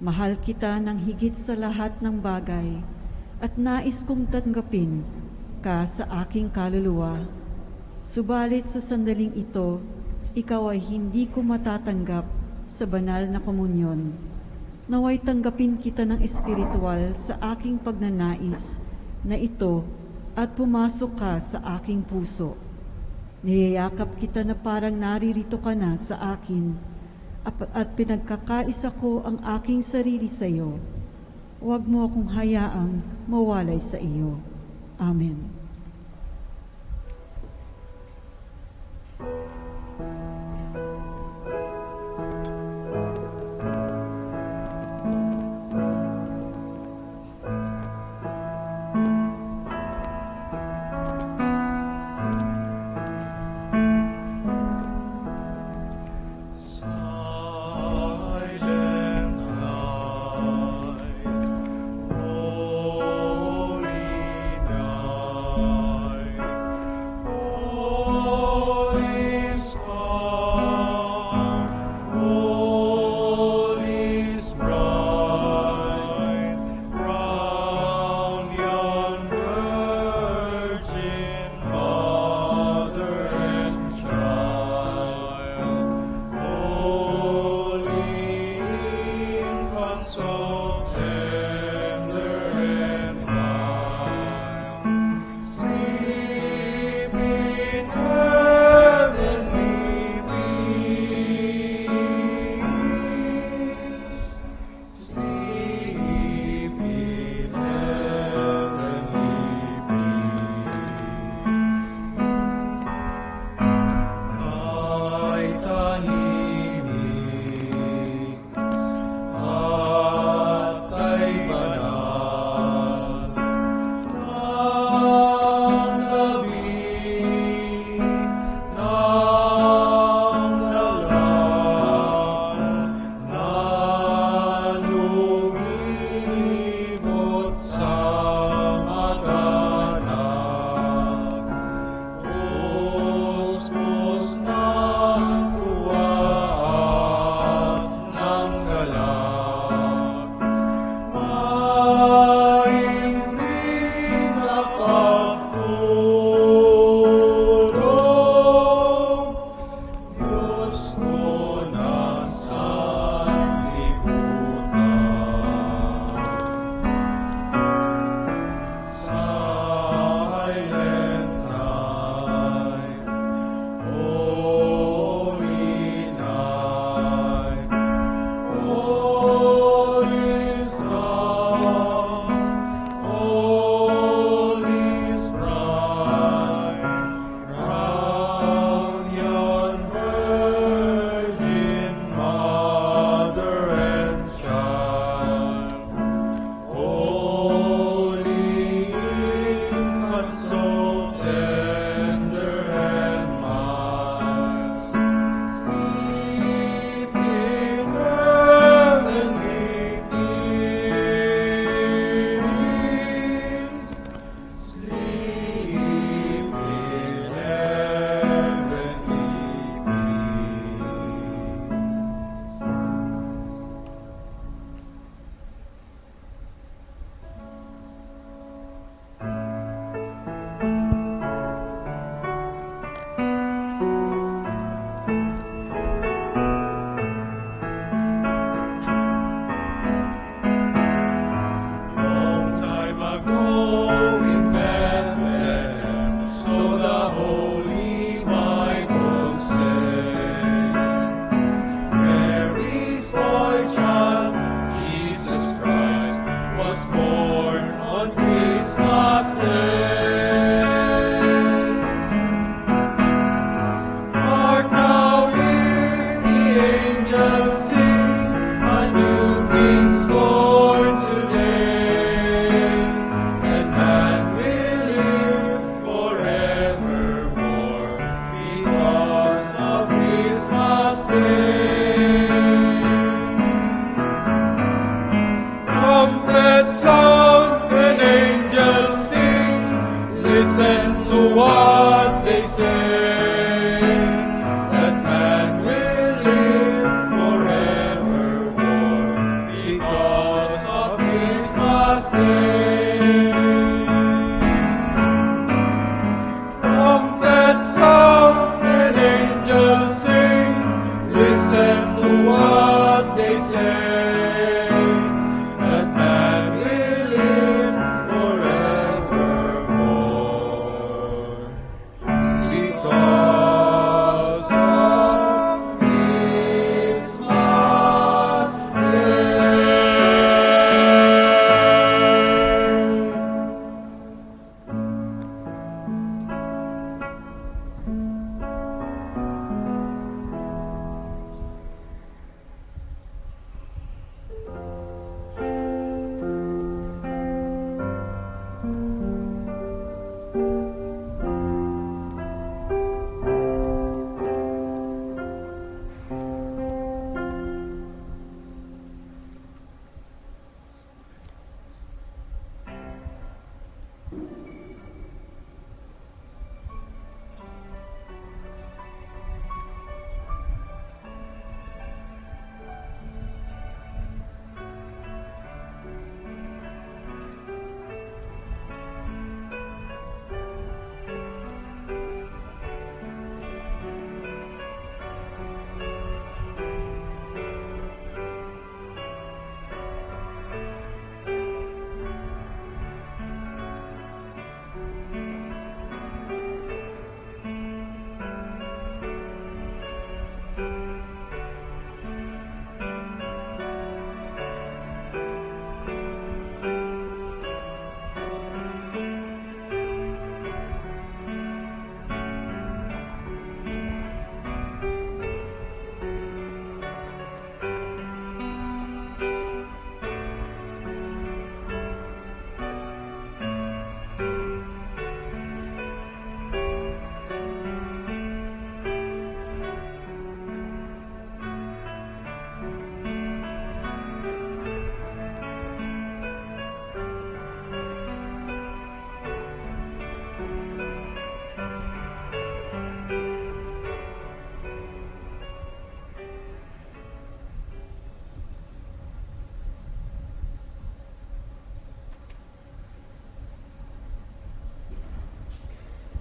Speaker 1: Mahal kita ng higit sa lahat ng bagay at nais kong tanggapin ka sa aking kaluluwa. Subalit sa sandaling ito, ikaw ay hindi ko matatanggap sa banal na komunyon. Naway tanggapin kita ng espiritual sa aking pagnanais na ito at pumasok ka sa aking puso. Niyayakap kita na parang naririto ka na sa akin at pinagkakaisa ko ang aking sarili sa iyo. Huwag mo akong hayaang mawalay sa iyo. Amen.
Speaker 2: Silent Christmas Day. Hark now, hear the angels sing, a new King's born today, and man will live forevermore because of Christmas Day. Trumpets sound and angels sing, listen to what they say, that man will live forevermore because of Christmas Day. Trumpets sound and angels sing, listen to what they say, that man will live forevermore because of Christmas Day.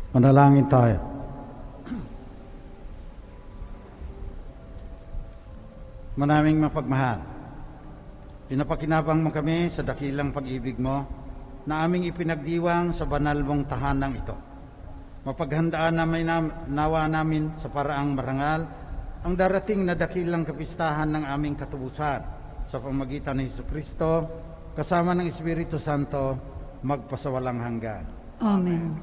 Speaker 5: Manalangin tayo. Manaming mapagmahal, pinapakinabang mo kami sa dakilang pag-ibig mo na aming ipinagdiwang sa banal mong tahanang ito. Mapaghandaan nawa namin sa paraang marangal ang darating na dakilang kapistahan ng aming katubusan sa pamagitan ng Jesucristo kasama ng Espiritu Santo magpasawalang hanggan.
Speaker 1: Amen.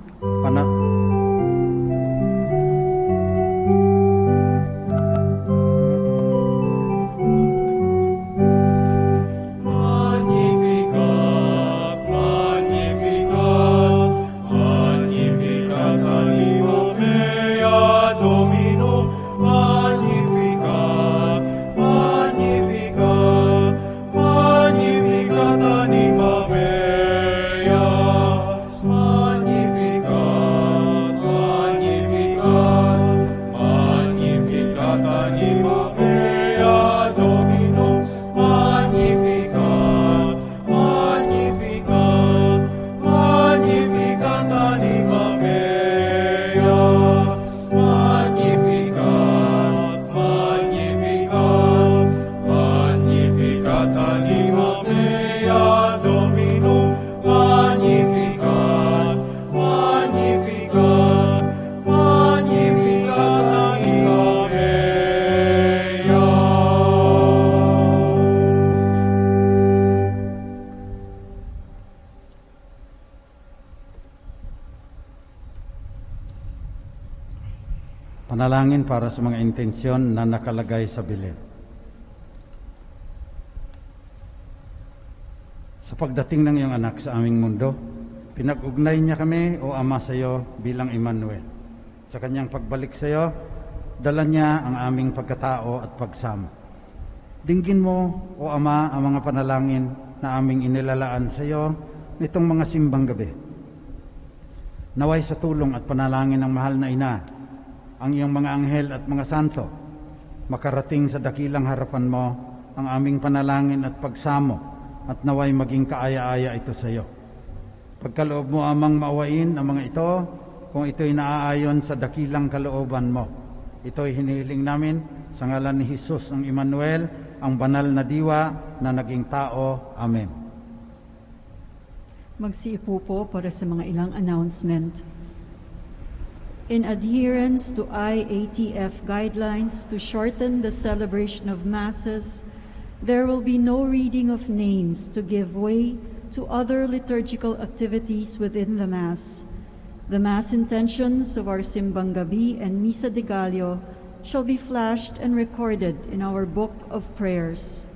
Speaker 2: Magnificat, Magnificat, Magnificat anima mea Domino, Magnificat, Magnificat, Magnificat anima mea, Magnificat.
Speaker 5: Panalangin para sa mga intensyon na nakalagay sa bilin. Sa pagdating ng iyong anak sa aming mundo, pinag-ugnay niya kami, O Ama, sa iyo bilang Emmanuel. Sa kanyang pagbalik sa iyo, dala niya ang aming pagkatao at pagsama. Dinggin mo, O Ama, ang mga panalangin na aming inilalaan sa iyo nitong mga simbang gabi. Naway sa tulong at panalangin ng mahal na ina, ang iyong mga anghel at mga santo, makarating sa dakilang harapan mo ang aming panalangin at pagsamo, at naway maging kaaya-aya ito sa iyo. Pagkaloob mo amang maawain ang mga ito, kung ito'y naaayon sa dakilang kalooban mo. Ito'y hinihiling namin sa ngalan ni Jesus ang Emmanuel, ang banal na diwa na naging tao. Amen.
Speaker 1: Magsiupo po para sa mga ilang announcement. In adherence to IATF guidelines to shorten the celebration of Masses, there will be no reading of names to give way to other liturgical activities within the Mass. The Mass intentions of our Simbang Gabi and Misa de Gallo shall be flashed and recorded in our Book of Prayers.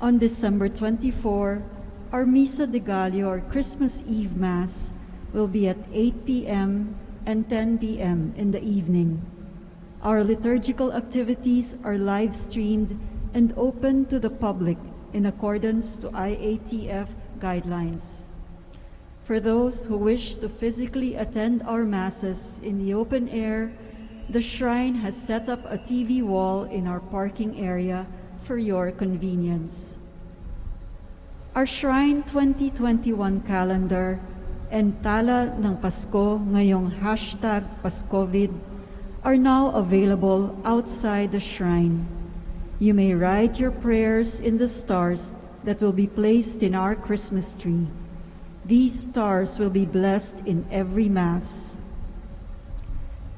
Speaker 1: On December 24, our Misa de Gallo, or Christmas Eve Mass, will be at 8 p.m. and 10 p.m. in the evening. Our liturgical activities are live-streamed and open to the public in accordance to IATF guidelines. For those who wish to physically attend our Masses in the open air, the Shrine has set up a TV wall in our parking area for your convenience. Our Shrine 2021 calendar and Tala ng Pasko ngayong #Paskovid are now available outside the shrine. You may write your prayers in the stars that will be placed in our Christmas tree. These stars will be blessed in every Mass.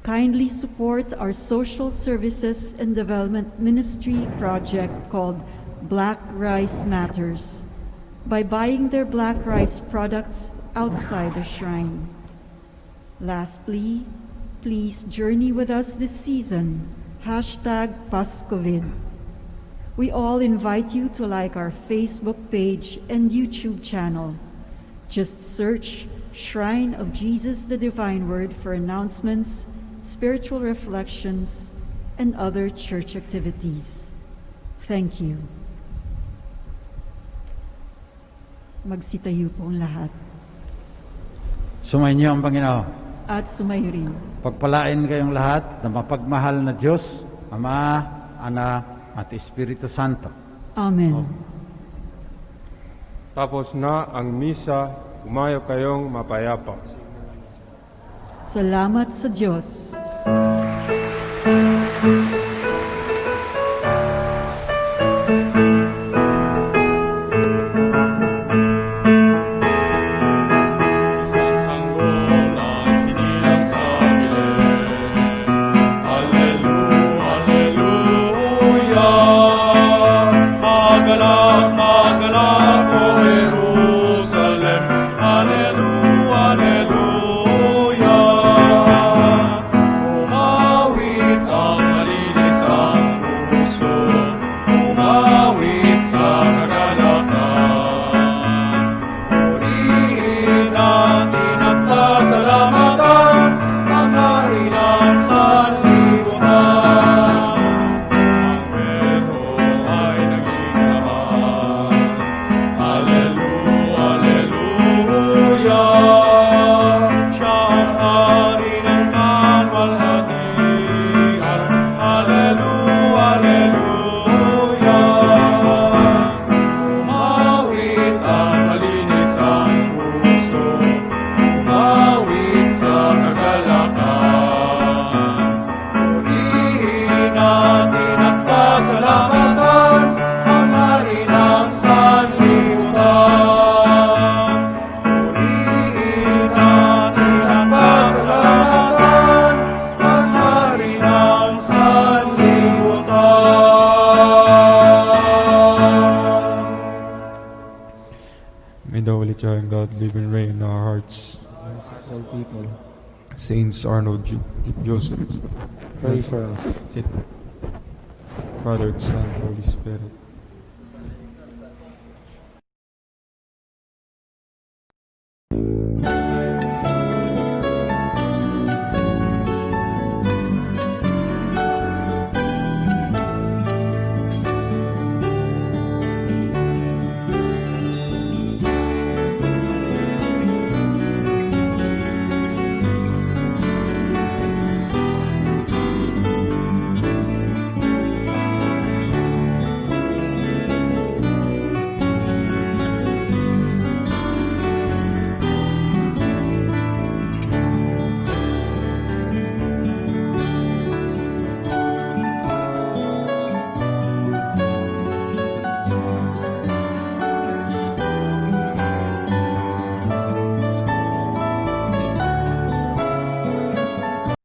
Speaker 1: Kindly support our social services and development ministry project called Black Rice Matters by buying their black rice products outside the shrine. Lastly, please journey with us this season, #Paskovid. We all invite you to like our Facebook page and YouTube channel. Just search Shrine of Jesus the Divine Word for announcements, spiritual reflections, and other church activities. Thank you. Magsitayo po ang lahat.
Speaker 5: Sumainyo ang Panginoon.
Speaker 1: At sumayo rin.
Speaker 5: Pagpalain kayong lahat ng mapagmahal na Diyos, Ama, Anak, at Espiritu Santo.
Speaker 1: Amen.
Speaker 6: Tapos na ang misa, umayo kayong mapayapa.
Speaker 1: Salamat sa Diyos.
Speaker 2: Isang sanggol na sinilap sa gilid. Hallelujah, hallelujah. Magalak, magalak, O Jerusalem. Hallelujah, hallelujah. Umawit ang malinis ang puso. Umawit sa kagalakan. Purihin natin at pasalamatan ang hari ng sanlibutan. Ang Pero ay naging laman. Hallelujah, hallelujah. Siya ang hari ng kalwalhatian. Hallelujah, hallelujah. Umawit ang malinis ang puso. Umawit sa kagalakan. Purihin natin at pasalamatan ang hari ng sanlibutan. Purihin natin at pasalamatan ang hari ng sanlibutan.
Speaker 6: May the Holy Child God live and reign in our hearts.
Speaker 4: All people.
Speaker 7: Saints Arnold, Joseph,
Speaker 3: Pray for us.
Speaker 7: Father, Son, Holy Spirit.